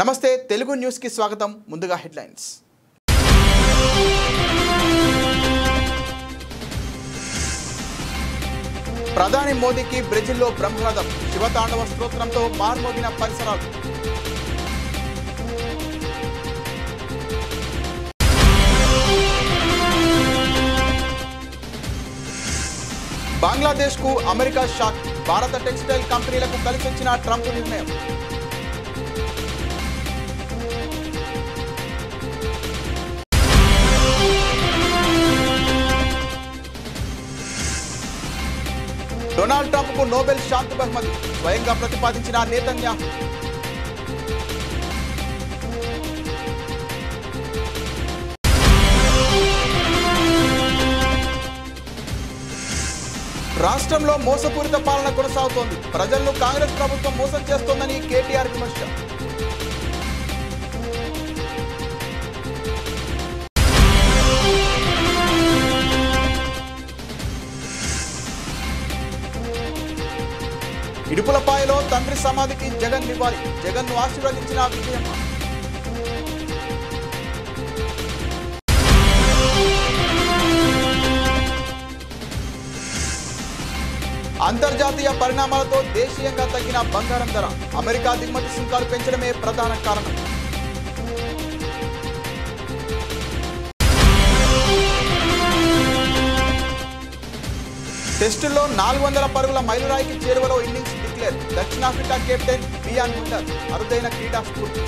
నమస్తే తెలుగు న్యూస్ కి స్వాగతం. ముందుగా హెడ్లైన్స్. ప్రధాని మోదీకి బ్రెజిల్లో బ్రహ్మరథం. శివతాండవ స్తోత్రంతో మార్మోగిన పరిసరాలు. బంగ్లాదేశ్కు అమెరికా షాక్. భారత టెక్స్టైల్ కంపెనీలకు కలిసొచ్చిన ట్రంప్ నిర్ణయం. డొనాల్డ్ ట్రంప్ కు నోబెల్ శాంతి బహుమతి స్వయంగా ప్రతిపాదించిన నేతన్యాహు. రాష్ట్రంలో మోసపూరిత పాలన కొనసాగుతోంది. ప్రజలను కాంగ్రెస్ ప్రభుత్వం మోసం చేస్తోందని కేటీఆర్ విమర్శ. ఇడుపులపాయలో తండ్రి సమాధికి జగన్ నివాళి. జగన్ను ఆశీర్వదించిన విజయమ్మ. అంతర్జాతీయ పరిణామాలతో దేశీయంగా తగ్గిన బంగారం ధర. అమెరికా దిగుమతి సుంకాలు పెంచడమే ప్రధాన కారణం. టెస్టుల్లో 400 పరుగుల మైలురాయికి చేరువలో ఇన్నింగ్స్ డిక్లేర్. దక్షిణాఫ్రికా కెప్టెన్ బియాన్ ముండర్ అరుదైన క్రీడా స్ఫూర్తి.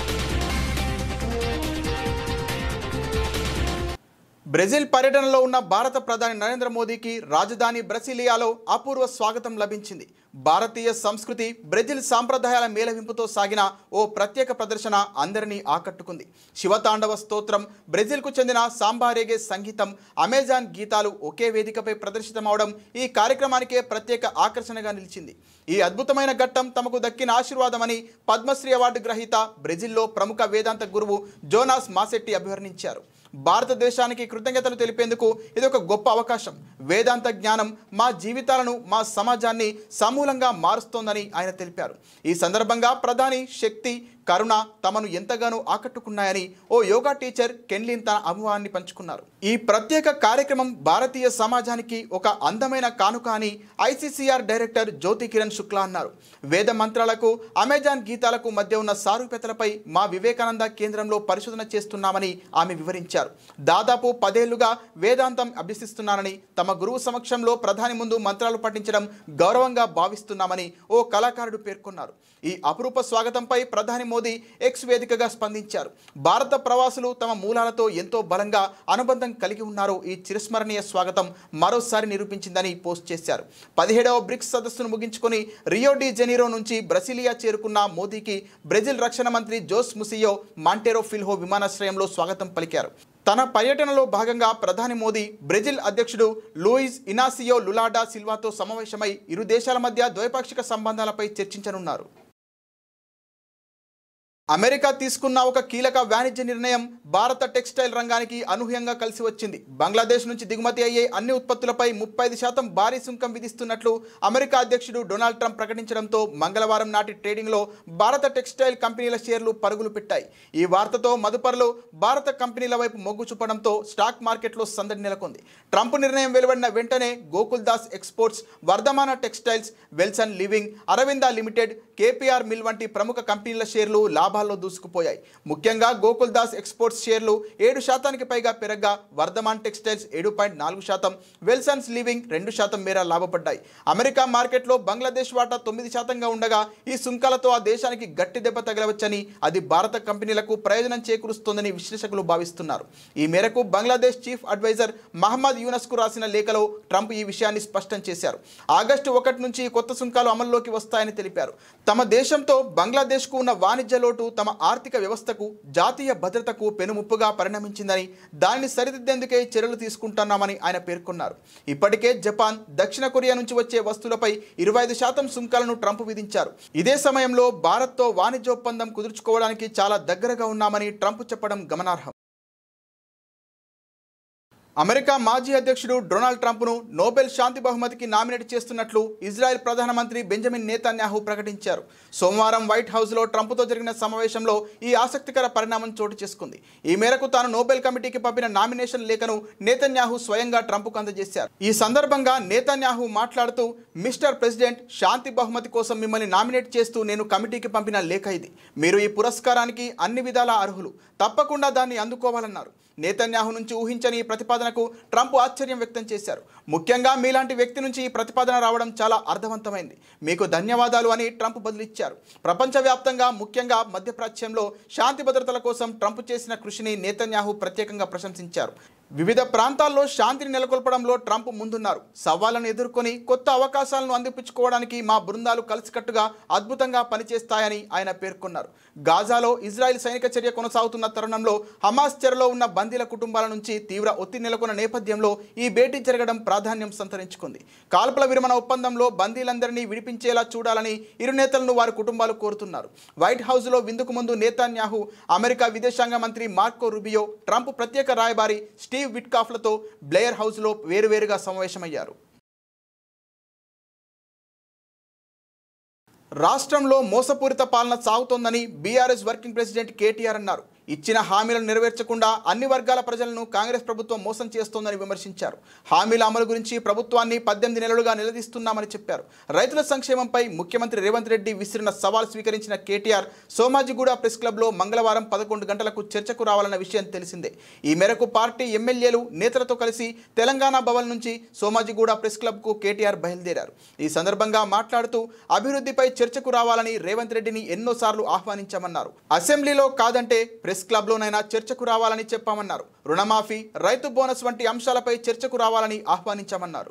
బ్రెజిల్ పర్యటనలో ఉన్న భారత ప్రధాని నరేంద్ర మోదీకి రాజధాని బ్రసీలియాలో అపూర్వ స్వాగతం లభించింది. భారతీయ సంస్కృతి, బ్రెజిల్ సాంప్రదాయాల మేళవింపుతో సాగిన ఓ ప్రత్యేక ప్రదర్శన అందరినీ ఆకట్టుకుంది. శివతాండవ స్తోత్రం, బ్రెజిల్కు చెందిన సాంబారేగే సంగీతం, అమెజాన్ గీతాలు ఒకే వేదికపై ప్రదర్శితమవడం ఈ కార్యక్రమానికే ప్రత్యేక ఆకర్షణగా నిలిచింది. ఈ అద్భుతమైన ఘట్టం తమకు దక్కిన ఆశీర్వాదమని పద్మశ్రీ అవార్డు గ్రహీత, బ్రెజిల్లో ప్రముఖ వేదాంత గురువు జోనాస్ మాసెట్టి అభివర్ణించారు. భారతదేశానికి కృతజ్ఞతలు తెలిపేందుకు ఇదొక గొప్ప అవకాశం. వేదాంత జ్ఞానం మా జీవితాలను, మా సమాజాన్ని సమూలంగా మారుస్తోందని ఆయన తెలిపారు. ఈ సందర్భంగా ప్రధాని శక్తి, కరుణ తమను ఎంతగానో ఆకట్టుకున్నాయని ఓ యోగా టీచర్ కెన్లిన్ తన అనుభవాన్ని పంచుకున్నారు. ఈ ప్రత్యేక కార్యక్రమం భారతీయ సమాజానికి ఒక అందమైన కానుక అని ఐసీసీఆర్ డైరెక్టర్ జ్యోతి కిరణ్ శుక్లా అన్నారు. వేద మంత్రాలకు, అమెజాన్ గీతాలకు మధ్య ఉన్న సారూప్యతలపై మా వివేకానంద కేంద్రంలో పరిశోధన చేస్తున్నామని ఆమె వివరించారు. దాదాపు 10 ఏళ్లుగా వేదాంతం అభ్యసిస్తున్నానని, తమ గురువు సమక్షంలో ప్రధాని ముందు మంత్రాలు పఠించడం గౌరవంగా భావిస్తున్నామని ఓ కళాకారుడు పేర్కొన్నారు. ఈ అపురూప స్వాగతంపై ప్రధాని మోదీ ఎక్స్ వేదికగా స్పందించారు. భారత ప్రవాసులు తమ మూలాలతో ఎంతో బలంగా అనుబంధం కలిగి ఉన్నారో ఈ చిరస్మరణీయ స్వాగతం మరోసారి నిరూపించిందని పోస్ట్ చేశారు. 17వ బ్రిక్స్ సదస్సును ముగించుకొని రియో డి జెనీరో నుంచి బ్రసీలియా చేరుకున్న మోదీకి బ్రెజిల్ రక్షణ మంత్రి జోస్ ముసియో మాంటెరో ఫిల్హో విమానాశ్రయంలో స్వాగతం పలికారు. తన పర్యటనలో భాగంగా ప్రధాని మోదీ బ్రెజిల్ అధ్యక్షుడు లూయిజ్ ఇనాసియో లులా డా సిల్వాతో సమావేశమై ఇరు దేశాల మధ్య ద్వైపాక్షిక సంబంధాలపై చర్చించనున్నారు. అమెరికా తీసుకున్న ఒక కీలక వాణిజ్య నిర్ణయం భారత టెక్స్టైల్ రంగానికి అనూహ్యంగా కలిసి వచ్చింది. బంగ్లాదేశ్ నుంచి దిగుమతి అయ్యే అన్ని ఉత్పత్తులపై 35% భారీ సుంకం విధిస్తున్నట్లు అమెరికా అధ్యక్షుడు డొనాల్డ్ ట్రంప్ ప్రకటించడంతో మంగళవారం నాటి ట్రేడింగ్లో భారత టెక్స్టైల్ కంపెనీల షేర్లు పరుగులు పెట్టాయి. ఈ వార్తతో మదుపరులు భారత కంపెనీల వైపు మొగ్గు చూపడంతో స్టాక్ మార్కెట్లో సందడి నెలకొంది. ట్రంప్ నిర్ణయం వెలువడిన వెంటనే Gokul Das exports, Vardhman textiles, Welspun living, Arvind limited, KPR mill వంటి ప్రముఖ కంపెనీల షేర్లు లాభాల్లో దూసుకుపోయాయి. ముఖ్యంగా గోకుల్ దాస్ ఎక్స్పోర్ట్స్ షేర్లు 7% పైగా పెరగ్గా, వర్ధమాన్ టెక్స్టైల్స్ 7.4%, వెల్సన్స్ లివింగ్ 2% మేర లాభపడ్డాయి. అమెరికా మార్కెట్లో బంగ్లాదేశ్ వాటా 9%గా ఉండగా ఈ సుంకాలతో ఆ దేశానికి గట్టి దెబ్బ తగలవచ్చని, అది భారత కంపెనీలకు ప్రయోజనం చేకూరుస్తోందని విశ్లేషకులు భావిస్తున్నారు. ఈ మేరకు బంగ్లాదేశ్ చీఫ్ అడ్వైజర్ మహమ్మద్ యూనస్కు రాసిన లేఖలో ట్రంప్ ఈ విషయాన్ని స్పష్టం చేశారు. ఆగస్టు 1 నుంచి కొత్త సుంకాలు అమల్లోకి వస్తాయని తెలిపారు. తమ దేశంతో బంగ్లాదేశ్కు ఉన్న వాణిజ్య లోటు తమ ఆర్థిక వ్యవస్థకు, జాతీయ భద్రతకు పెనుముప్పుగా పరిణమించిందని, దానిని సరిదిద్దేందుకే చర్యలు తీసుకుంటున్నామని ఆయన పేర్కొన్నారు. ఇప్పటికే జపాన్, దక్షిణ కొరియా నుంచి వచ్చే వస్తువులపై 25% సుంకాలను ట్రంప్ విధించారు. ఇదే సమయంలో భారత్తో వాణిజ్య ఒప్పందం కుదుర్చుకోవడానికి చాలా దగ్గరగా ఉన్నామని ట్రంప్ చెప్పడం గమనార్హం. అమెరికా మాజీ అధ్యక్షుడు డొనాల్డ్ ట్రంప్ను నోబెల్ శాంతి బహుమతికి నామినేట్ చేస్తున్నట్లు ఇజ్రాయెల్ ప్రధానమంత్రి బెంజమిన్ నేతన్యాహు ప్రకటించారు. సోమవారం వైట్ హౌస్లో ట్రంప్తో జరిగిన సమావేశంలో ఈ ఆసక్తికర పరిణామం చోటు చేసుకుంది. ఈ మేరకు తాను నోబెల్ కమిటీకి పంపిన నామినేషన్ లేఖను నేతన్యాహు స్వయంగా ట్రంప్కు అందజేశారు. ఈ సందర్భంగా నేతన్యాహు మాట్లాడుతూ, మిస్టర్ ప్రెసిడెంట్, శాంతి బహుమతి కోసం మిమ్మల్ని నామినేట్ చేస్తూ నేను కమిటీకి పంపిన లేఖ ఇది. మీరు ఈ పురస్కారానికి అన్ని విధాలా అర్హులు. తప్పకుండా దాన్ని అందుకోవాలన్నారు. నేతన్యాహు నుంచి ఊహించని ఈ ప్రతిపాదనకు ట్రంప్ ఆశ్చర్యం వ్యక్తం చేశారు. ముఖ్యంగా మీలాంటి వ్యక్తి నుంచి ఈ ప్రతిపాదన రావడం చాలా అర్థవంతమైంది. మీకు ధన్యవాదాలు అని ట్రంప్ బదులిచ్చారు. ప్రపంచవ్యాప్తంగా ముఖ్యంగా మధ్యప్రాచ్యంలో శాంతి భద్రతల కోసం ట్రంప్ చేసిన కృషిని నేతన్యాహు ప్రత్యేకంగా ప్రశంసించారు. వివిధ ప్రాంతాల్లో శాంతిని నెలకొల్పడంలో ట్రంప్ ముందున్నారు. సవాళ్లను ఎదుర్కొని కొత్త అవకాశాలను అందిపుచ్చుకోవడానికి మా బృందాలు కలిసికట్టుగా అద్భుతంగా పనిచేస్తాయని ఆయన పేర్కొన్నారు. గాజాలో ఇజ్రాయెల్ సైనిక చర్య కొనసాగుతున్న తరుణంలో హమాస్ చెరలో ఉన్న బందీల కుటుంబాల నుంచి తీవ్ర ఒత్తిడి నెలకొన్న నేపథ్యంలో ఈ భేటీ జరగడం ప్రాధాన్యం సంతరించుకుంది. కాల్పుల విరమణ ఒప్పందంలో బందీలందరినీ విడిపించేలా చూడాలని ఇరు నేతలను వారి కుటుంబాలు కోరుతున్నారు. వైట్ హౌస్లో విందుకు ముందు నేతన్యాహు అమెరికా విదేశాంగ మంత్రి మార్కో రూబియో, ట్రంప్ ప్రత్యేక రాయబారి స్టీవ్ విట్కాఫ్లతో బ్లేయర్ హౌస్లో వేరువేరుగా సమావేశమయ్యారు. రాష్ట్రంలో మోసపూరిత పాలన సాగుతోందని బీఆర్ఎస్ వర్కింగ్ ప్రెసిడెంట్ కేటీఆర్ అన్నారు. ఇచ్చిన హామీలను నెరవేర్చకుండా అన్ని వర్గాల ప్రజలను కాంగ్రెస్ ప్రభుత్వం మోసం చేస్తోందని విమర్శించారు. హామీల అమలు గురించి ప్రభుత్వాన్ని 18 నెలలుగా నిలదీస్తున్నామని చెప్పారు. రైతుల సంక్షేమంపై ముఖ్యమంత్రి రేవంత్ రెడ్డి విసిరిన సవాల్ స్వీకరించిన కేటీఆర్ సోమాజిగూడ ప్రెస్ క్లబ్లో మంగళవారం 11 గంటలకు చర్చకు రావాలన్న విషయం తెలిసిందే. ఈ మేరకు పార్టీ ఎమ్మెల్యేలు నేతలతో కలిసి తెలంగాణ భవన్ నుంచి సోమాజిగూడ ప్రెస్ క్లబ్కు కేటీఆర్ బయలుదేరారు. ఈ సందర్భంగా మాట్లాడుతూ అభివృద్ధిపై చర్చకు రావాలని రేవంత్ రెడ్డిని ఎన్నోసార్లు ఆహ్వానించామన్నారు. అసెంబ్లీలో కాదంటే ప్రెస్ క్లబ్లోనైనా చర్చకు రావాలని చెప్పామన్నారు. రుణమాఫీ, రైతు బోనస్ వంటి అంశాలపై చర్చకు రావాలని ఆహ్వానించామన్నారు.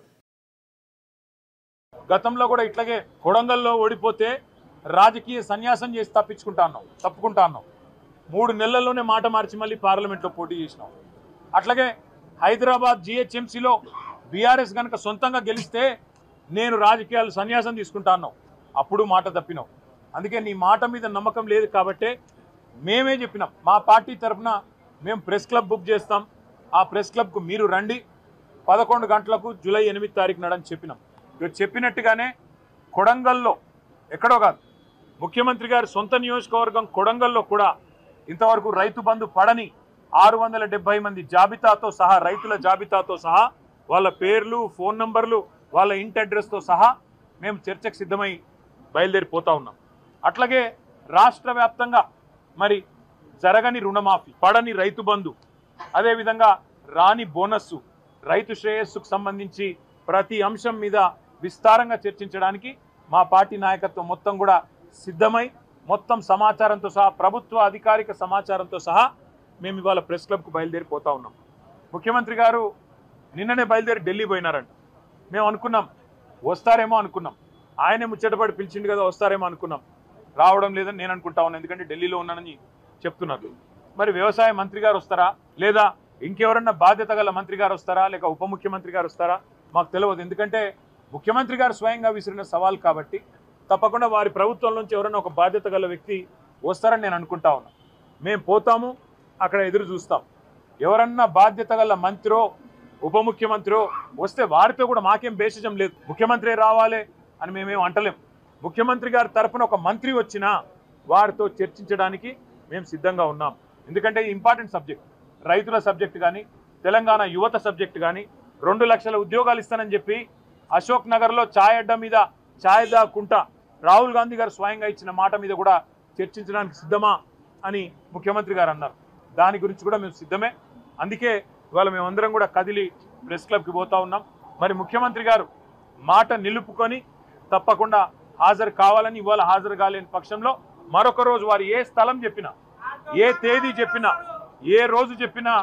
గతంలో కూడా ఇట్లాగే కొడంగల్లో ఓడిపోతే రాజకీయ సన్యాసం చేసి తప్పుకుంటాను 3 నెలల్లోనే మాట మార్చి మళ్ళీ పార్లమెంట్లో పోటీ చేసినాం. అట్లాగే హైదరాబాద్ జిహెచ్ఎంసీలో బీఆర్ఎస్ కనుక సొంతంగా గెలిస్తే నేను రాజకీయాలు సన్యాసం తీసుకుంటాను, అప్పుడు మాట తప్పినాం. అందుకే నీ మాట మీద నమ్మకం లేదు కాబట్టే మేమే చెప్పినాం, మా పార్టీ తరఫున మేము ప్రెస్ క్లబ్ బుక్ చేస్తాం, ఆ ప్రెస్ క్లబ్కు మీరు రండి 11 గంటలకు జూలై 8 తారీఖు నాడని చెప్పినాం. చెప్పినట్టుగానే కొడంగల్లో ఎక్కడో కాదు, ముఖ్యమంత్రి గారి సొంత నియోజకవర్గం కొడంగల్లో కూడా ఇంతవరకు రైతు బంధు పడని 670 మంది జాబితాతో సహా, రైతుల జాబితాతో సహా, వాళ్ళ పేర్లు, ఫోన్ నంబర్లు, వాళ్ళ ఇంటి అడ్రస్తో సహా మేము చర్చకు సిద్ధమై బయలుదేరిపోతా ఉన్నాం. అట్లాగే రాష్ట్ర వ్యాప్తంగా మరి జరగని రుణమాఫీ, పడని రైతు బంధు, అదేవిధంగా రాని బోనస్సు, రైతు శ్రేయస్సుకు సంబంధించి ప్రతి అంశం మీద విస్తారంగా చర్చించడానికి మా పార్టీ నాయకత్వం మొత్తం కూడా సిద్ధమై మొత్తం సమాచారంతో సహా, ప్రభుత్వ అధికారిక సమాచారంతో సహా మేము ఇవాళ ప్రెస్ క్లబ్కు బయలుదేరిపోతా ఉన్నాం. ముఖ్యమంత్రి గారు నిన్ననే బయలుదేరి ఢిల్లీ పోయినారంట. మేము అనుకున్నాం వస్తారేమో అనుకున్నాం, ఆయనే ముచ్చటపడి పిలిచిండు కదా వస్తారేమో అనుకున్నాం. రావడం లేదని నేను అనుకుంటా ఉన్నాను, ఎందుకంటే ఢిల్లీలో ఉన్నానని చెప్తున్నారు. మరి వ్యవసాయ మంత్రి గారు వస్తారా, లేదా ఇంకెవరన్నా బాధ్యత గల మంత్రి గారు వస్తారా, లేక ఉప ముఖ్యమంత్రి గారు వస్తారా మాకు తెలియదు. ఎందుకంటే ముఖ్యమంత్రి గారు స్వయంగా విసిరిన సవాల్ కాబట్టి తప్పకుండా వారి ప్రభుత్వం నుంచి ఎవరైనా ఒక బాధ్యత గల వ్యక్తి వస్తారని నేను అనుకుంటా ఉన్నాను. మేము పోతాము, అక్కడ ఎదురు చూస్తాం. ఎవరన్నా బాధ్యత గల మంత్రో ఉప ముఖ్యమంత్రో వస్తే వారితో కూడా మాకేం బేసిజం లేదు. ముఖ్యమంత్రి రావాలి అని మేమేం అంటలేం. ముఖ్యమంత్రి గారి తరఫున ఒక మంత్రి వచ్చినా వారితో చర్చించడానికి మేము సిద్ధంగా ఉన్నాం. ఎందుకంటే ఇంపార్టెంట్ సబ్జెక్ట్, రైతుల సబ్జెక్ట్ కానీ, తెలంగాణ యువత సబ్జెక్ట్ కానీ, 2 లక్షల ఉద్యోగాలు ఇస్తానని చెప్పి అశోక్ నగర్లో ఛాయ్ అడ్డా మీద ఛాయ్ దాక్కుంటా రాహుల్ గాంధీ గారు స్వయంగా ఇచ్చిన మాట మీద కూడా చర్చించడానికి సిద్ధమా అని ముఖ్యమంత్రి గారు అన్నారు. దాని గురించి కూడా మేము సిద్ధమే. అందుకే ఇవాళ మేమందరం కూడా కదిలి ప్రెస్ క్లబ్కి పోతా ఉన్నాం. మరి ముఖ్యమంత్రి గారు మాట నిలుపుకొని తప్పకుండా హాజరు కావాలని, ఇవాళ హాజరు కాలేని పక్షంలో మరొక రోజు వారు ఏ స్థలం చెప్పినా, ఏ తేదీ చెప్పినా, ఏ రోజు చెప్పినా,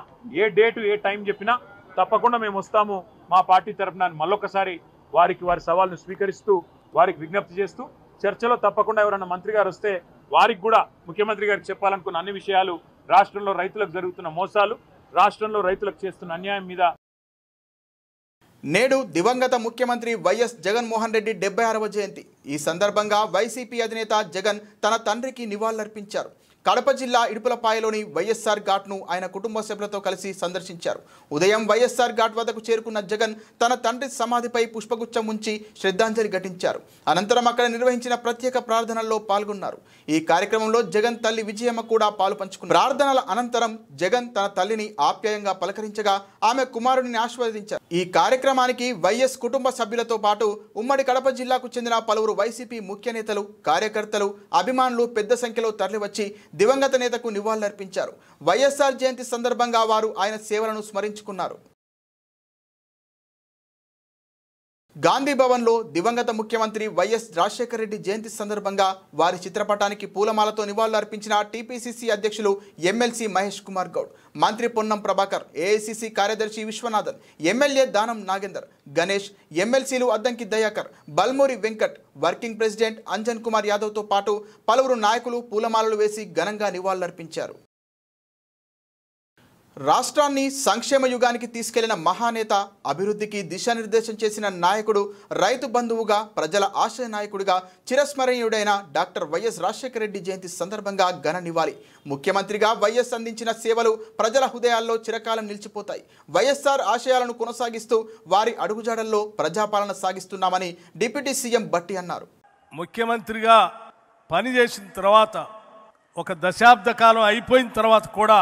ఏ డేటు ఏ టైం చెప్పినా తప్పకుండా మేము వస్తాము మా పార్టీ తరఫున. మళ్ళొకసారి వారి సవాల్ను స్వీకరిస్తూ వారికి విజ్ఞప్తి చేస్తూ చర్చలో తప్పకుండా ఎవరైనా మంత్రి గారు వస్తే వారికి కూడా ముఖ్యమంత్రి గారికి చెప్పాలనుకున్న అన్ని విషయాలు, రాష్ట్రంలో రైతులకు జరుగుతున్న మోసాలు, రాష్ట్రంలో రైతులకు చేస్తున్న అన్యాయం మీద. నేడు దివంగత ముఖ్యమంత్రి వైఎస్ జగన్మోహన్ రెడ్డి 76వ జయంతి. ఈ సందర్భంగా వైసీపీ అధినేత జగన్ తన తండ్రికి నివాళులర్పించారు. కడప జిల్లా ఇడుపులపాయలోని వైఎస్ఆర్ ఘాట్ను ఆయన కుటుంబ సభ్యులతో కలిసి సందర్శించారు. ఉదయం వైఎస్ఆర్ ఘాట్ వద్దకు చేరుకున్న జగన్ తన తండ్రి సమాధిపై పుష్పగుచ్చం ఉంచి శ్రద్ధాంజలి ఘటించారు. అనంతరం అక్కడ నిర్వహించిన ప్రత్యేక ప్రార్థనల్లో పాల్గొన్నారు. ఈ కార్యక్రమంలో జగన్ తల్లి విజయమ్మ కూడా పాలుపంచుకున్నారు. ప్రార్థనల అనంతరం జగన్ తన తల్లిని ఆప్యాయంగా పలకరించగా ఆమె కుమారుడిని ఆశీర్వదించారు. ఈ కార్యక్రమానికి వైఎస్ కుటుంబ సభ్యులతో పాటు ఉమ్మడి కడప జిల్లాకు చెందిన పలువురు వైసీపీ ముఖ్య నేతలు, కార్యకర్తలు, అభిమానులు పెద్ద సంఖ్యలో తరలివచ్చి దివంగత నేతకు నివాళులర్పించారు. వైఎస్ఆర్ జయంతి సందర్భంగా వారు ఆయన సేవలను స్మరించుకున్నారు. గాంధీ భవన్లో దివంగత ముఖ్యమంత్రి వైఎస్ రాజశేఖర రెడ్డి జయంతి సందర్భంగా వారి చిత్రపటానికి పూలమాలతో నివాళులు అర్పించిన టీపీసీసీ అధ్యక్షులు ఎమ్మెల్సీ మహేష్ కుమార్ గౌడ్, మంత్రి పొన్నం ప్రభాకర్, ఏఐసీసీ కార్యదర్శి విశ్వనాథన్, ఎమ్మెల్యే దానం నాగేందర్, గణేష్, ఎమ్మెల్సీలు అద్దంకి దయాకర్, బల్మూరి వెంకట్, వర్కింగ్ ప్రెసిడెంట్ అంజన్ కుమార్ యాదవ్తో పాటు పలువురు నాయకులు పూలమాలలు వేసి ఘనంగా నివాళులర్పించారు. రాష్ట్రాన్ని సంక్షేమ యుగానికి తీసుకెళ్లిన మహానేత, అభివృద్ధికి దిశానిర్దేశం చేసిన నాయకుడు, రైతు బంధువుగా, ప్రజల ఆశయ నాయకుడిగా చిరస్మరణీయుడైన డాక్టర్ వైఎస్ రాజశేఖర రెడ్డి జయంతి సందర్భంగా ఘన నివాళి. ముఖ్యమంత్రిగా వైఎస్ అందించిన సేవలు ప్రజల హృదయాల్లో చిరకాలం నిలిచిపోతాయి. వైఎస్ఆర్ ఆశయాలను కొనసాగిస్తూ వారి అడుగుజాడల్లో ప్రజాపాలన సాగిస్తున్నామని డిప్యూటీ సీఎం భట్టి అన్నారు. ముఖ్యమంత్రిగా పనిచేసిన తర్వాత ఒక దశాబ్ద కాలం అయిపోయిన తర్వాత కూడా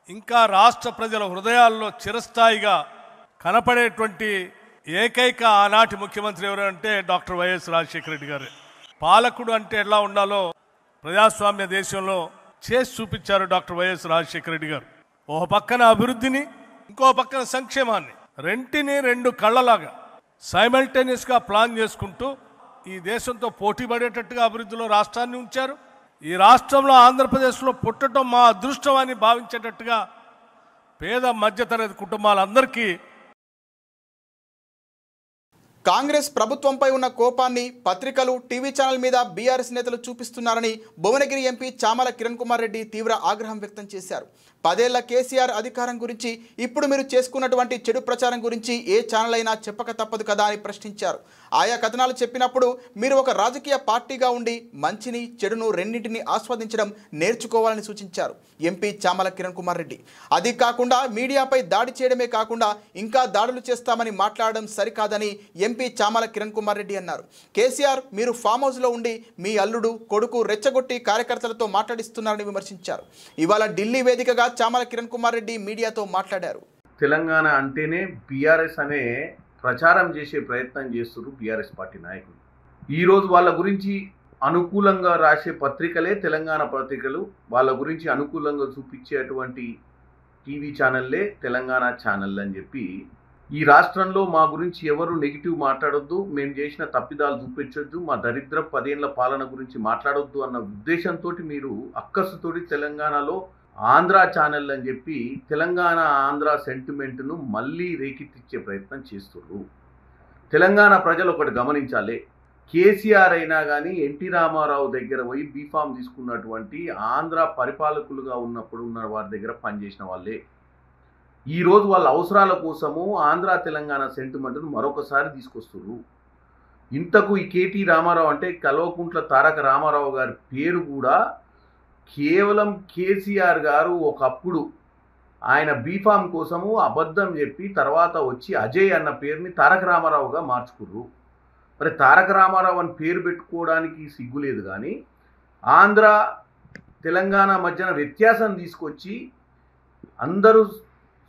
ఇంకా రాష్ట్ర ప్రజల హృదయాల్లో చిరస్థాయిగా కనపడేటువంటి ఏకైక ఆనాటి ముఖ్యమంత్రి ఎవరంటే డాక్టర్ వైఎస్ రాజశేఖర రెడ్డి గారు. పాలకుడు అంటే ఎలా ఉండాలో ప్రజాస్వామ్య దేశంలో చేసి చూపించారు డాక్టర్ వైఎస్ రాజశేఖర రెడ్డి గారు. ఒక పక్కన అభివృద్ధిని, ఇంకో పక్కన సంక్షేమాన్ని, రెంటిని రెండు కళ్ళలాగా సైమల్టేనియస్గా ప్లాన్ చేసుకుంటూ ఈ దేశంతో పోటీ పడేటట్టుగా అభివృద్ధిలో రాష్ట్రాన్ని ఉంచారు. ఈ రాష్ట్రంలో, ఆంధ్రప్రదేశ్లో పుట్టడం మా అదృష్టం అని భావించేటట్టుగా పేద మధ్యతరగతి కుటుంబాలందరికీ కాంగ్రెస్ ప్రభుత్వంపై ఉన్న కోపాన్ని పత్రికలు, టీవీ ఛానల్ మీద బీఆర్ఎస్ నేతలు చూపిస్తున్నారని భువనగిరి ఎంపీ చామల కిరణ్ కుమార్ రెడ్డి తీవ్ర ఆగ్రహం వ్యక్తం చేశారు. 10 ఏళ్ల కేసీఆర్ అధికారం గురించి, ఇప్పుడు మీరు చేసుకున్నటువంటి చెడు ప్రచారం గురించి ఏ ఛానల్ అయినా చెప్పక తప్పదు కదా అని ప్రశ్నించారు. ఆయా కథనాలు చెప్పినప్పుడు మీరు ఒక రాజకీయ పార్టీగా ఉండి మంచిని, చెడును రెండింటిని ఆస్వాదించడం నేర్చుకోవాలని సూచించారు ఎంపీ చామల కిరణ్ కుమార్ రెడ్డి. అది కాకుండా మీడియాపై దాడి చేయడమే కాకుండా ఇంకా దాడులు చేస్తామని మాట్లాడడం సరికాదని ఎంపీ చామల కిరణ్ కుమార్ రెడ్డి అన్నారు. కేసీఆర్ మీరు ఫామ్ హౌస్లో ఉండి మీ అల్లుడు, కొడుకు రెచ్చగొట్టి కార్యకర్తలతో మాట్లాడిస్తున్నారని విమర్శించారు. ఇవాళ ఢిల్లీ వేదికగా చామల కిరణ్ కుమార్ రెడ్డి మీడియాతో మాట్లాడారు. తెలంగాణ అంటేనే బీఆర్ఎస్ అనే ప్రచారం చేసే ప్రయత్నం చేస్తున్నారు బీఆర్ఎస్ పార్టీ నాయకులు. ఈరోజు వాళ్ళ గురించి అనుకూలంగా రాసే పత్రికలే తెలంగాణ పత్రికలు, వాళ్ళ గురించి అనుకూలంగా చూపించేటువంటి టీవీ ఛానల్లే తెలంగాణ ఛానల్ అని చెప్పి, ఈ రాష్ట్రంలో మా గురించి ఎవరు నెగిటివ్ మాట్లాడొద్దు, మేము చేసిన తప్పిదాలు చూపించొద్దు, మా దరిద్ర 10 ఏళ్ల పాలన గురించి మాట్లాడొద్దు అన్న ఉద్దేశంతో మీరు అక్కసుతోటి తెలంగాణలో ఆంధ్ర ఛానల్ అని చెప్పి తెలంగాణ ఆంధ్ర సెంటిమెంట్ను మళ్ళీ రేకెత్తిచ్చే ప్రయత్నం చేస్తున్నారు. తెలంగాణ ప్రజలు ఒకటి గమనించాలి, కేసీఆర్ అయినా కానీ ఎన్టీ రామారావు దగ్గర పోయి బీఫామ్ తీసుకున్నటువంటి ఆంధ్ర పరిపాలకులుగా ఉన్నప్పుడు ఉన్న వారి దగ్గర పనిచేసిన వాళ్ళే. ఈరోజు వాళ్ళ అవసరాల కోసము ఆంధ్ర తెలంగాణ సెంటిమెంట్ను మరొకసారి తీసుకొస్తున్నారు. ఇంతకు ఈ కేటీ రామారావు అంటే కల్వకుంట్ల తారక రామారావు గారి పేరు కూడా కేవలం కేసీఆర్ గారు ఒకప్పుడు ఆయన బీఫామ్ కోసము అబద్ధం చెప్పి తర్వాత వచ్చి అజయ్ అన్న పేరుని తారక రామారావుగా మార్చుకుర్రు. మరి తారక రామారావు అని పేరు పెట్టుకోవడానికి సిగ్గులేదు, కానీ ఆంధ్ర తెలంగాణ మధ్యన వ్యత్యాసం తీసుకొచ్చి అందరూ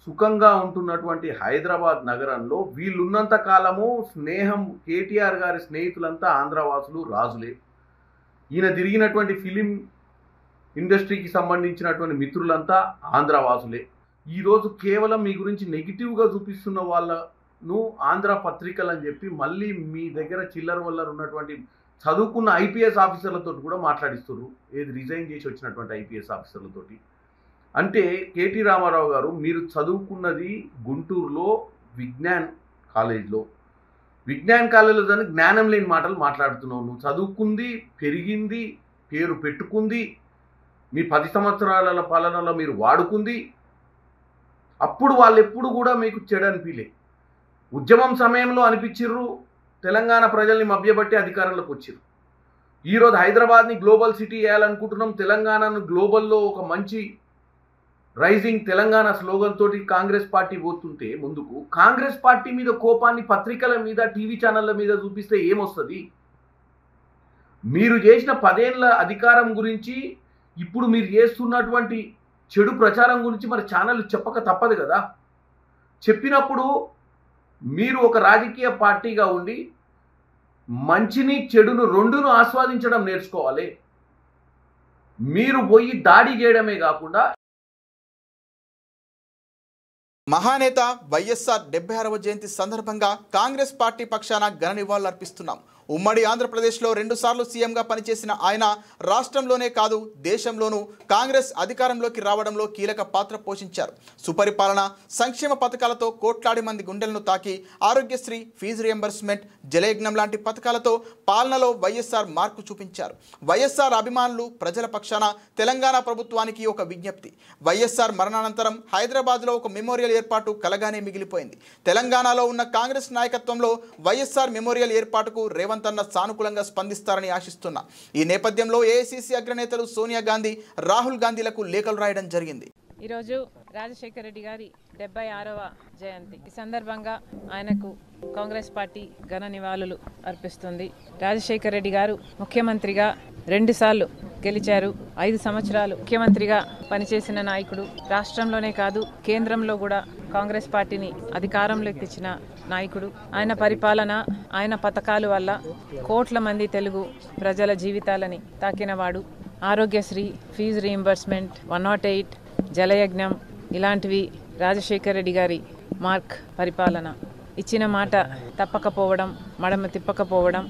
సుఖంగా ఉంటున్నటువంటి హైదరాబాద్ నగరంలో వీళ్ళున్నంత కాలము స్నేహం, కేటీఆర్ గారి స్నేహితులంతా ఆంధ్రవాసులు, రాజులే. ఈయన తిరిగినటువంటి ఫిలిం ఇండస్ట్రీకి సంబంధించినటువంటి మిత్రులంతా ఆంధ్రవాసులే. ఈరోజు కేవలం మీ గురించి నెగిటివ్గా చూపిస్తున్న వాళ్ళను ఆంధ్ర పత్రికలు అని చెప్పి మళ్ళీ మీ దగ్గర చిల్లర వల్లరు ఉన్నటువంటి చదువుకున్న ఐపీఎస్ ఆఫీసర్లతో కూడా మాట్లాడిస్తున్నారు. ఏది రిజైన్ చేసి వచ్చినటువంటి ఐపీఎస్ ఆఫీసర్లతోటి. అంటే కేటీ రామారావు గారు, మీరు చదువుకున్నది గుంటూరులో విజ్ఞాన్ కాలేజ్లో. విజ్ఞాన్ కాలేజ్లో దాన్ని జ్ఞానం లేని మాటలు మాట్లాడుతున్నావు. నువ్వు చదువుకుంది, పెరిగింది, పేరు పెట్టుకుంది, మీ 10 సంవత్సరాల పాలనలో మీరు వాడుకుంది. అప్పుడు వాళ్ళు ఎప్పుడు కూడా మీకు చెడు అనిపించలే. ఉద్యమం సమయంలో అనిపించిర్రు, తెలంగాణ ప్రజల్ని మభ్యపెట్టి అధికారంలోకి వచ్చిర్రు. ఈరోజు హైదరాబాద్ని గ్లోబల్ సిటీ చేయాలనుకుంటున్నాం, తెలంగాణను గ్లోబల్లో ఒక మంచి రైజింగ్ తెలంగాణ స్లోగన్ తోటి కాంగ్రెస్ పార్టీ పోతుంటే ముందుకు, కాంగ్రెస్ పార్టీ మీద కోపాన్ని పత్రికల మీద టీవీ ఛానళ్ళ మీద చూపిస్తే ఏమొస్తుంది? మీరు చేసిన 10 ఏళ్ల అధికారం గురించి, ఇప్పుడు మీరు చేస్తున్నటువంటి చెడు ప్రచారం గురించి మరి ఛానళ్ళు చెప్పక తప్పదు కదా. చెప్పినప్పుడు మీరు ఒక రాజకీయ పార్టీగా ఉండి మంచిని చెడును రెండును ఆస్వాదించడం నేర్చుకోవాలి. మీరు పోయి దాడి చేయడమే కాకుండా. మహానేత వైఎస్ఆర్ 76వ జయంతి సందర్భంగా కాంగ్రెస్ పార్టీ పక్షాన ఘన నివాళులు అర్పిస్తున్నాం. ఉమ్మడి ఆంధ్రప్రదేశ్లో 2 సార్లు సీఎంగా పనిచేసిన ఆయన రాష్ట్రంలోనే కాదు దేశంలోనూ కాంగ్రెస్ అధికారంలోకి రావడంలో కీలక పాత్ర పోషించారు. సుపరిపాలన, సంక్షేమ పథకాలతో కోట్లాది మంది గుండెలను తాకి ఆరోగ్యశ్రీ, ఫీజు రియంబర్స్మెంట్, జలయజ్ఞం లాంటి పథకాలతో పాలనలో వైఎస్ఆర్ మార్కు చూపించారు. వైఎస్ఆర్ అభిమానులు ప్రజల పక్షాన తెలంగాణ ప్రభుత్వానికి ఒక విజ్ఞప్తి. వైఎస్ఆర్ మరణానంతరం హైదరాబాద్లో ఒక మెమోరియల్ ఏర్పాటు కలగానే మిగిలిపోయింది. తెలంగాణలో ఉన్న కాంగ్రెస్ నాయకత్వంలో వైఎస్ఆర్ మెమోరియల్ ఏర్పాటుకు రేవంత్ అన్న సానుకూలంగా స్పందిస్తారని ఆశిస్తున్నా. ఈ నేపథ్యంలో ఏఐసీసీ అగ్రనేతలు సోనియా గాంధీ, రాహుల్ గాంధీలకు లేఖలు రాయడం జరిగింది. ఈరోజు రాజశేఖర రెడ్డి గారి 76వ జయంతి. ఈ సందర్భంగా ఆయనకు కాంగ్రెస్ పార్టీ ఘన నివాళులు అర్పిస్తుంది. రాజశేఖర రెడ్డి గారు ముఖ్యమంత్రిగా 2 సార్లు గెలిచారు. 5 సంవత్సరాలు ముఖ్యమంత్రిగా పనిచేసిన నాయకుడు. రాష్ట్రంలోనే కాదు కేంద్రంలో కూడా కాంగ్రెస్ పార్టీని అధికారంలోకి తెచ్చిన నాయకుడు. ఆయన పరిపాలన, ఆయన పథకాల వల్ల కోట్ల మంది తెలుగు ప్రజల జీవితాలని తాకినవాడు. ఆరోగ్యశ్రీ, ఫీజు రీయింబర్స్మెంట్, 108, జలయజ్ఞం ఇలాంటివి రాజశేఖర రెడ్డి గారి మార్క్ పరిపాలన. ఇచ్చిన మాట తప్పకపోవడం, మడమ తిప్పకపోవడం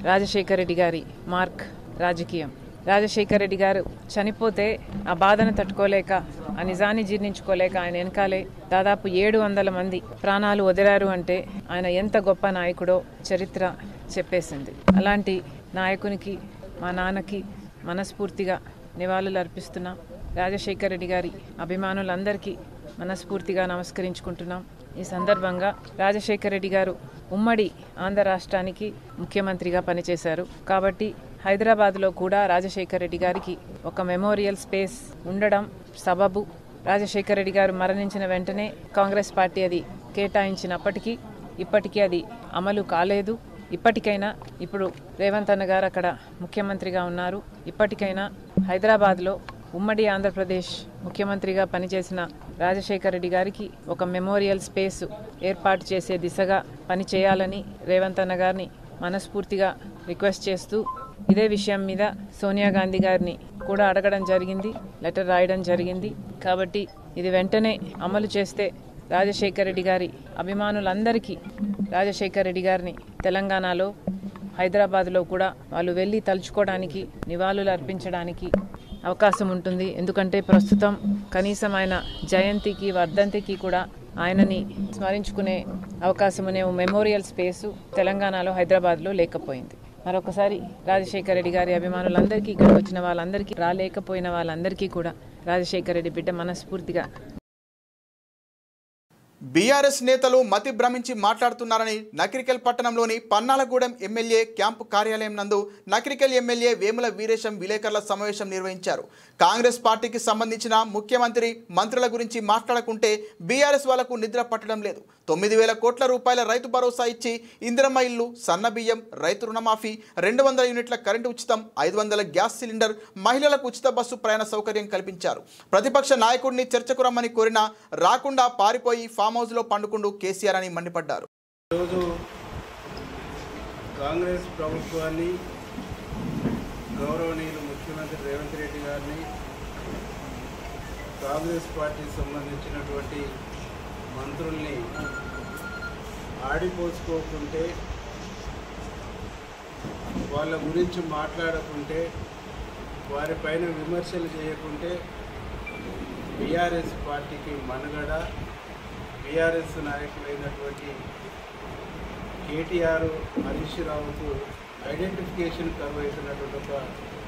రాజశేఖర రెడ్డి గారి మార్క్ రాజకీయం. రాజశేఖర రెడ్డి గారు చనిపోతే ఆ బాధను తట్టుకోలేక, ఆ నిజాన్ని జీర్ణించుకోలేక ఆయన వెనకాలే దాదాపు 700 మంది ప్రాణాలు వదిలారు అంటే ఆయన ఎంత గొప్ప నాయకుడో చరిత్ర చెప్పేసింది. అలాంటి నాయకునికి, మా నాన్నకి మనస్ఫూర్తిగా నివాళులు అర్పిస్తున్నాం. రాజశేఖర రెడ్డి గారి అభిమానులందరికీ మనస్ఫూర్తిగా నమస్కరించుకుంటున్నాం. ఈ సందర్భంగా రాజశేఖర రెడ్డి గారు ఉమ్మడి ఆంధ్ర రాష్ట్రానికి ముఖ్యమంత్రిగా పనిచేశారు. కాబట్టి హైదరాబాద్లో కూడా రాజశేఖర రెడ్డి గారికి ఒక మెమోరియల్ స్పేస్ ఉండడం సబబు. రాజశేఖర రెడ్డి గారు మరణించిన వెంటనే కాంగ్రెస్ పార్టీ అది కేటాయించినప్పటికీ ఇప్పటికీ అది అమలు కాలేదు. ఇప్పటికైనా, ఇప్పుడు రేవంత్ అన్న గారు అక్కడ ముఖ్యమంత్రిగా ఉన్నారు, ఇప్పటికైనా హైదరాబాద్లో ఉమ్మడి ఆంధ్రప్రదేశ్ ముఖ్యమంత్రిగా పనిచేసిన రాజశేఖర రెడ్డి గారికి ఒక మెమోరియల్ స్పేస్ ఏర్పాటు చేసే దిశగా పనిచేయాలని రేవంత్ అన్న గారిని మనస్ఫూర్తిగా రిక్వెస్ట్ చేస్తూ, ఇదే విషయం మీద సోనియా గాంధీ గారిని కూడా అడగడం జరిగింది, లెటర్ రాయడం జరిగింది. కాబట్టి ఇది వెంటనే అమలు చేస్తే రాజశేఖర రెడ్డి గారి అభిమానులందరికీ రాజశేఖర రెడ్డి గారిని తెలంగాణలో, హైదరాబాద్లో కూడా వాళ్ళు వెళ్ళి తలుచుకోవడానికి, నివాళులు అర్పించడానికి అవకాశం ఉంటుంది. ఎందుకంటే ప్రస్తుతం కనీసం ఆయన జయంతికి, వర్ధంతికి కూడా ఆయనని స్మరించుకునే అవకాశమునే మెమోరియల్ స్పేసు తెలంగాణలో, హైదరాబాద్లో లేకపోయింది. మరొకసారి రాజశేఖర రెడ్డి గారి అభిమానులందరికీ, ఇక్కడ వచ్చిన వాళ్ళందరికీ, రాలేకపోయిన వాళ్ళందరికీ కూడా రాజశేఖర రెడ్డి బిడ్డ మనస్ఫూర్తిగా. బీఆర్ఎస్ నేతలు మతి భ్రమించి మాట్లాడుతున్నారని నకిరికల్ పట్టణంలోని పన్నాలగూడెం ఎమ్మెల్యే క్యాంపు కార్యాలయం నందు నకిరికల్ ఎమ్మెల్యే వేముల వీరేశం విలేకరుల సమావేశం నిర్వహించారు. కాంగ్రెస్ పార్టీకి సంబంధించిన ముఖ్యమంత్రి, మంత్రుల గురించి మాట్లాడకుంటే బీఆర్ఎస్ వాళ్లకు నిద్ర పట్టడం లేదు. 9,000 కోట్ల రూపాయల రైతు భరోసా ఇచ్చి ఇందిరమ్మ ఇల్లు, సన్నబియ్యం, రైతు రుణమాఫీ, 200 యూనిట్ల కరెంటు ఉచితం, 500 గ్యాస్ సిలిండర్, మహిళలకు ఉచిత బస్సు ప్రయాణ సౌకర్యం కల్పించారు. ప్రతిపక్ష నాయకుడిని చర్చకు రమ్మని కోరినా రాకుండా పారిపోయి ఫామ్ హౌస్లో పండుకుంటూ కేసీఆర్ అని మండిపడ్డారు. ఈరోజు కాంగ్రెస్ ప్రభుత్వాన్ని, గౌరవనీయులు ముఖ్యమంత్రి రేవంత్ రెడ్డి గారిని, కాంగ్రెస్ పార్టీకి సంబంధించినటువంటి మంత్రుల్ని ఆడిపోసుకోకుంటే, వాళ్ళ గురించి మాట్లాడకుంటే, వారిపైన విమర్శలు చేయకుంటే బీఆర్ఎస్ పార్టీకి మనుగడ, బీఆర్ఎస్ నాయకులైనటువంటి కేటీఆర్, హరీష్ రావుకు ఐడెంటిఫికేషన్ కరువైతున్నటువంటి ఒక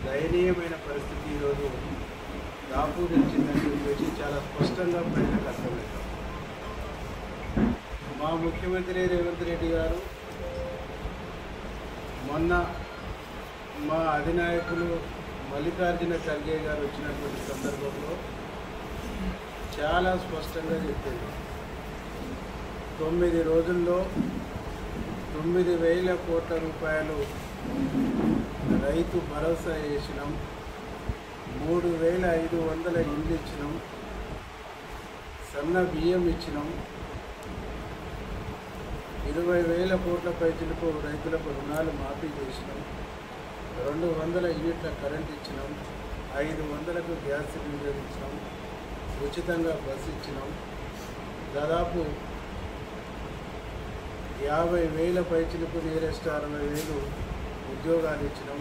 దయనీయమైన పరిస్థితి ఈరోజు దాపూరించిందని చెప్పేసి చాలా స్పష్టంగా ప్రజలకు అర్థమవుతాం. మా ముఖ్యమంత్రి రేవంత్ రెడ్డి గారు మొన్న మా అధినాయకులు మల్లికార్జున ఖర్గే గారు వచ్చినటువంటి సందర్భంలో చాలా స్పష్టంగా చెప్పారు. 9 రోజుల్లో 9,000 కోట్ల రూపాయలు రైతు భరోసా చేసినాం, 3,500 ఇండ్లు ఇచ్చినాం, సన్న బియ్యం ఇచ్చినాం, 20,000 కోట్ల పైచిలకు రైతులకు రుణాలు మాఫీ చేసినాం, 200 యూనిట్ల కరెంట్ ఇచ్చినాం, 500కు గ్యాస్ సిలిండర్ ఇచ్చినాం, ఉచితంగా బస్సు ఇచ్చినాం, దాదాపు 50,000 పైచిలకు నియరెస్ట్ 60,000 ఉద్యోగాలు ఇచ్చినాం.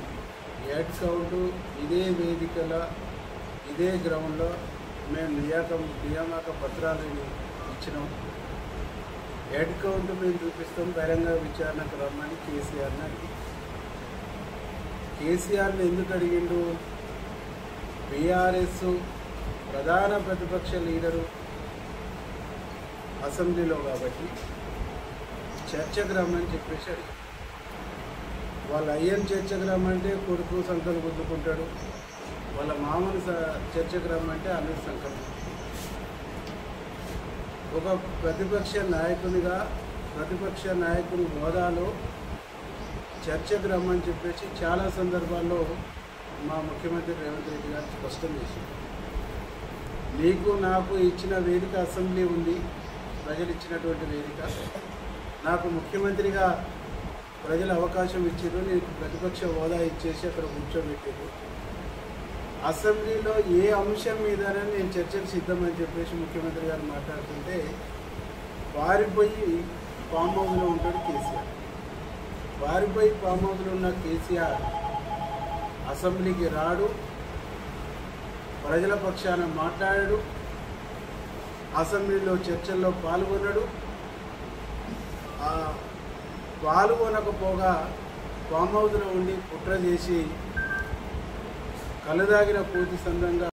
హెడ్ కౌంటు ఇదే వేదికల ఇదే గ్రౌండ్లో మేము నియామక పత్రాలను ఇచ్చినాం. హెడ్ కౌంట్ మేము చూపిస్తాం, బహిరంగ విచారణకు రమ్మని కేసీఆర్ని అడిగింది. కేసీఆర్ని ఎందుకు అడిగిండు? బీఆర్ఎస్ ప్రధాన ప్రతిపక్ష లీడరు అసెంబ్లీలో కాబట్టి చర్చకు రమ్మని చెప్పేసి అడిగారు. వాళ్ళ అయ్యని చర్చకు రమ్మంటే కొడుకు సంకలు గుద్దుకుంటాడు, వాళ్ళ మామను చర్చకు రమ్మంటే అల్లుడు సంకలు. ఒక ప్రతిపక్ష నాయకునిగా ప్రతిపక్ష నాయకుని హోదాలో చర్చకు రమ్మని చెప్పేసి చాలా సందర్భాల్లో మా ముఖ్యమంత్రి రేవంత్ రెడ్డి గారు స్పష్టం చేశారు. నీకు నాకు ఇచ్చిన వేదిక అసెంబ్లీ ఉంది, ప్రజలు ఇచ్చినటువంటి వేదిక. నాకు ముఖ్యమంత్రిగా ప్రజలు అవకాశం ఇచ్చారు, నీకు ప్రతిపక్ష హోదా ఇచ్చేసి అక్కడ కూర్చోబెట్టారు. అసెంబ్లీలో ఏ అంశం మీదనే నేను చర్చకు సిద్ధమని చెప్పేసి ముఖ్యమంత్రి గారు మాట్లాడుతుంటే వారిపోయి ఫామ్ హౌస్లో ఉంటాడు కేసీఆర్. వారిపోయి ఫామ్ హౌస్లో ఉన్న కేసీఆర్ అసెంబ్లీకి రాడు, ప్రజల పక్షాన మాట్లాడాడు, అసెంబ్లీలో చర్చల్లో పాల్గొన్నాడు. పాల్గొనకపోగా ఫామ్ హౌస్లో ఉండి కుట్ర చేసి కలదాగిన పూర్తి సందంగా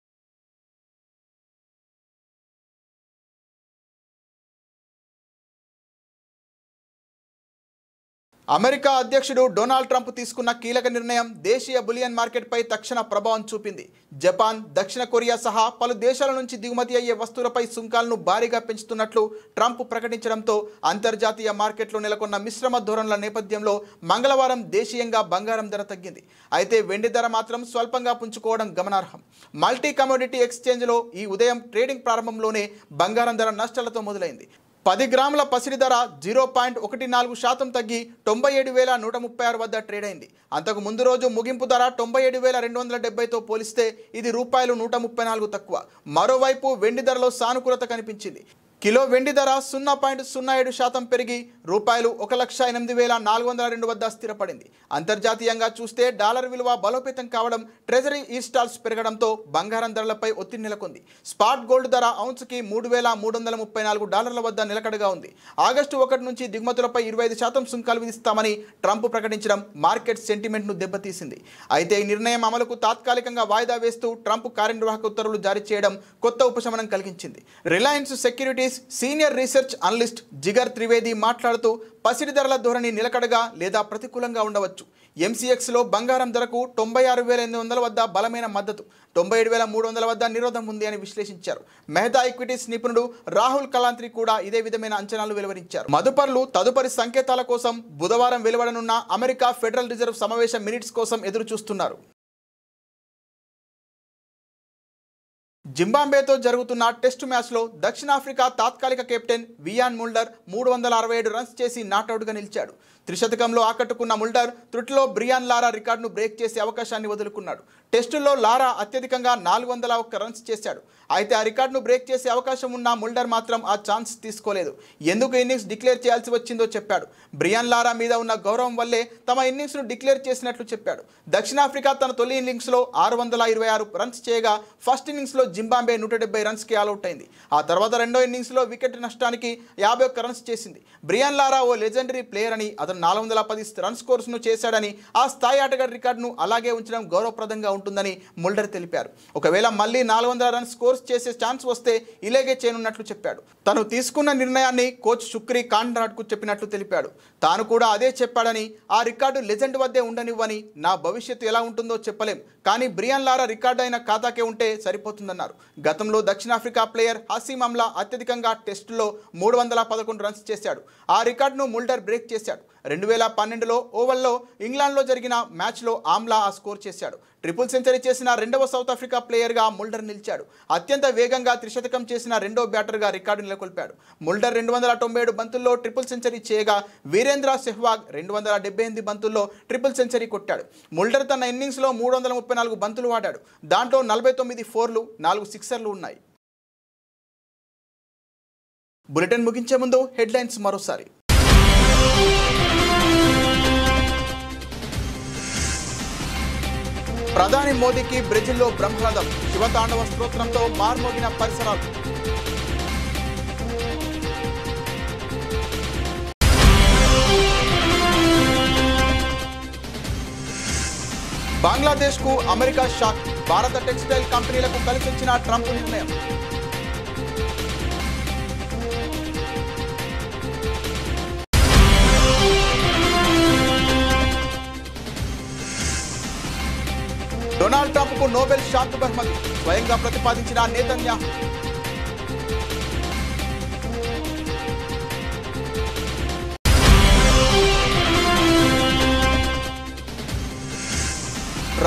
అమెరికా అధ్యక్షుడు డొనాల్డ్ ట్రంప్ తీసుకున్న కీలక నిర్ణయం దేశీయ బులియన్ మార్కెట్పై తక్షణ ప్రభావం చూపింది. జపాన్, దక్షిణ కొరియా సహా పలు దేశాల నుంచి దిగుమతి అయ్యే వస్తువులపై సుంకాలను భారీగా పెంచుతున్నట్లు ట్రంప్ ప్రకటించడంతో అంతర్జాతీయ మార్కెట్లో నెలకొన్న మిశ్రమ ధోరణుల నేపథ్యంలో మంగళవారం దేశీయంగా బంగారం ధర తగ్గింది. అయితే వెండి ధర మాత్రం స్వల్పంగా పుంజుకోవడం గమనార్హం. మల్టీ కమోడిటీ ఎక్స్చేంజ్లో ఈ ఉదయం ట్రేడింగ్ ప్రారంభంలోనే బంగారం ధర నష్టాలతో మొదలైంది. 10 గ్రాముల పసిడి ధర 0.14% తగ్గి 97,136 వద్ద ట్రేడ్ అయింది. అంతకు ముందు రోజు ముగింపు ధర 97,270తో పోలిస్తే ఇది రూపాయలు 134 తక్కువ. మరోవైపు వెండి ధరలో సానుకూలత కనిపించింది. కిలో వెండి ధర 0.07% పెరిగి రూపాయలు 1,08,402 వద్ద స్థిరపడింది. అంతర్జాతీయంగా చూస్తే డాలర్ విలువ బలోపేతం కావడం, ట్రెజరీ ఈస్టాల్స్ పెరగడంతో బంగారం ధరలపై ఒత్తిడి నెలకొంది. స్పాట్ గోల్డ్ ధర ఔన్స్కి $3,334 వద్ద నిలకడగా ఉంది. ఆగస్టు 1 నుంచి దిగుమతులపై 25% సుంకాలు విధిస్తామని ట్రంప్ ప్రకటించడం మార్కెట్ సెంటిమెంట్ను దెబ్బతీసింది. అయితే ఈ నిర్ణయం అమలుకు తాత్కాలికంగా వాయిదా వేస్తూ ట్రంప్ కార్యనిర్వాహక ఉత్తర్వులు జారీ చేయడం కొత్త ఉపశమనం కలిగించింది. Reliance securities senior research analyst Jigar Trivedi మాట్లాడుతూ పసిడి ధరల ధోరణి నిలకడగా లేదా ప్రతికూలంగా ఉండవచ్చు. ఎంసీఎక్స్లో బంగారం ధరకు 96,800 వద్ద బలమైన మద్దతు, 97,300 వద్ద నిరోధం ఉంది అని విశ్లేషించారు. మెహతా ఈక్విటీస్ నిపుణుడు రాహుల్ కలాంత్రి కూడా ఇదే విధమైన అంచనాలు వెలువరించారు. మదుపర్లు తదుపరి సంకేతాల కోసం బుధవారం వెలువడనున్న అమెరికా ఫెడరల్ రిజర్వ్ సమావేశ మినిట్స్ కోసం ఎదురు చూస్తున్నారు. జింబాబ్వేతో జరుగుతున్న టెస్టు మ్యాచ్లో దక్షిణాఫ్రికా తాత్కాలిక కెప్టెన్ వియాన్ ముల్డర్ 367 రన్స్ చేసి నాట్అవుట్గా నిలిచాడు. త్రిశతకంలో ఆకట్టుకున్న ముల్డర్ త్రుటిలో బ్రియాన్ లారా రికార్డును బ్రేక్ చేసే అవకాశాన్ని వదులుకున్నాడు. టెస్టుల్లో లారా అత్యధికంగా 401 రన్స్ చేశాడు. అయితే ఆ రికార్డును బ్రేక్ చేసే అవకాశం ఉన్న ముల్డర్ మాత్రం ఆ ఛాన్స్ తీసుకోలేదు. ఎందుకు ఇన్నింగ్స్ డిక్లేర్ చేయాల్సి వచ్చిందో చెప్పాడు. బ్రియాన్ లారా మీద ఉన్న గౌరవం వల్లే తమ ఇన్నింగ్స్ను డిక్లేర్ చేసినట్లు చెప్పాడు. దక్షిణాఫ్రికా తన తొలి ఇన్నింగ్స్లో 626 రన్స్ చేయగా ఫస్ట్ ఇన్నింగ్స్లో జింబాబ్వే 170 రన్స్కి ఆల్అవుట్ అయింది. ఆ తర్వాత రెండో ఇన్నింగ్స్లో వికెట్ నష్టానికి 51 రన్స్ చేసింది. బ్రియాన్ లారా ఓ లెజెండరీ ప్లేయర్ అని, అతను 410 రన్ స్కోర్స్ను చేశాడని, ఆ స్థాయి ఆటగాడి రికార్డును అలాగే ఉంచడం గౌరవప్రదంగా ఉంటుందని ముల్డర్ తెలిపారు. ఒకవేళ మళ్ళీ 400 రన్స్ స్కోర్ చేసే ఛాన్స్ వస్తే ఇలాగే చేయనున్నట్లు చెప్పాడు. తను తీసుకున్న నిర్ణయాన్ని కోచ్ శుక్రీ కాండ్రాడ్కు చెప్పినట్లు తెలిపాడు. తాను కూడా అదే చెప్పాడని, ఆ రికార్డు లెజెండ్ వద్దే ఉండనివ్వని, నా భవిష్యత్తు ఎలా ఉంటుందో చెప్పలేం, కానీ బ్రియాన్ లారా రికార్డు అయిన ఖాతాకే ఉంటే సరిపోతుందన్నారు. గతంలో దక్షిణాఫ్రికా ప్లేయర్ హసీమ్ అమ్లా అత్యధికంగా టెస్టులో 311 రన్స్ చేశాడు. ఆ రికార్డును ముల్డర్ బ్రేక్ చేశాడు. 2012లో ఓవల్లో ఇంగ్లాండ్లో జరిగిన మ్యాచ్లో ఆమ్లా ఆ స్కోర్ చేశాడు. ట్రిపుల్ సెంచరీ చేసిన రెండవ సౌత్ ఆఫ్రికా ప్లేయర్గా ముల్డర్ నిలిచాడు. అత్యంత వేగంగా త్రిశతకం చేసిన రెండో బ్యాటర్గా రికార్డు నెలకొల్పాడు. ముల్డర్ 297 బంతుల్లో ట్రిపుల్ సెంచరీ చేయగా వీరేంద్ర సెహ్వాగ్ 278 బంతుల్లో ట్రిపుల్ సెంచరీ కొట్టాడు. ముల్డర్ తన ఇన్నింగ్స్లో 334 బంతులు ఆడాడు. దాంట్లో 49 ఫోర్లు, 4 సిక్సర్లు ఉన్నాయి. బులెటిన్ ముగించే ముందు హెడ్లైన్స్ మరోసారి. ప్రధాని మోదీకి బ్రెజిల్లో బ్రహ్మరథం, శివతాండవ స్తోత్రంతో మార్మోగిన పరిసరాలు. బంగ్లాదేశ్కు అమెరికా షాక్, భారత టెక్స్టైల్ కంపెనీలకు కలిసొచ్చిన ట్రంప్ నిర్ణయం. డొనాల్డ్ ట్రంప్కు నోబెల్ శాంతి బహుమతి, స్వయంగా ప్రతిపాదించిన నేతన్యాహు.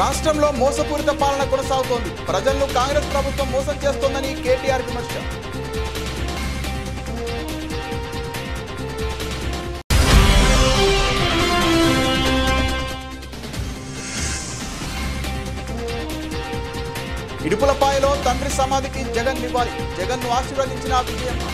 రాష్ట్రంలో మోసపూరిత పాలన కొనసాగుతోంది, ప్రజలను కాంగ్రెస్ ప్రభుత్వం మోసం చేస్తోందని కేటీఆర్ విమర్శ. ఇడుపులపాయలో తండ్రి సమాధికి జగన్ నివాళి, జగన్ను ఆశీర్వదించిన విజయమ్మ.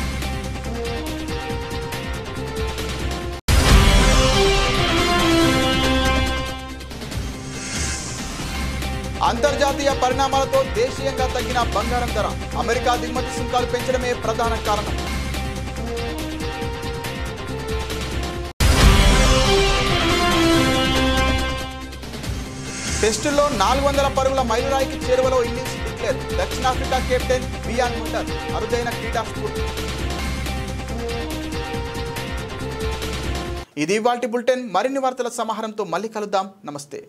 అంతర్జాతీయ పరిణామాలతో దేశీయంగా తగ్గిన బంగారం ధర, అమెరికా దిగుమతి సుంకాలు పెంచడమే ప్రధాన కారణం. టెస్టుల్లో 400 పరుగుల మైలురాయికి చేరువలో ఇన్నింగ్స్ డిక్లేర్, దక్షిణాఫ్రికా కెప్టెన్ బియాన్ ముల్డర్ అరుదైన క్రీడా స్ఫూర్తి. ఇది ఇవాల్టి బులెటిన్. మరిన్ని వార్తల సమాహారంతో మళ్ళీ కలుద్దాం. నమస్తే.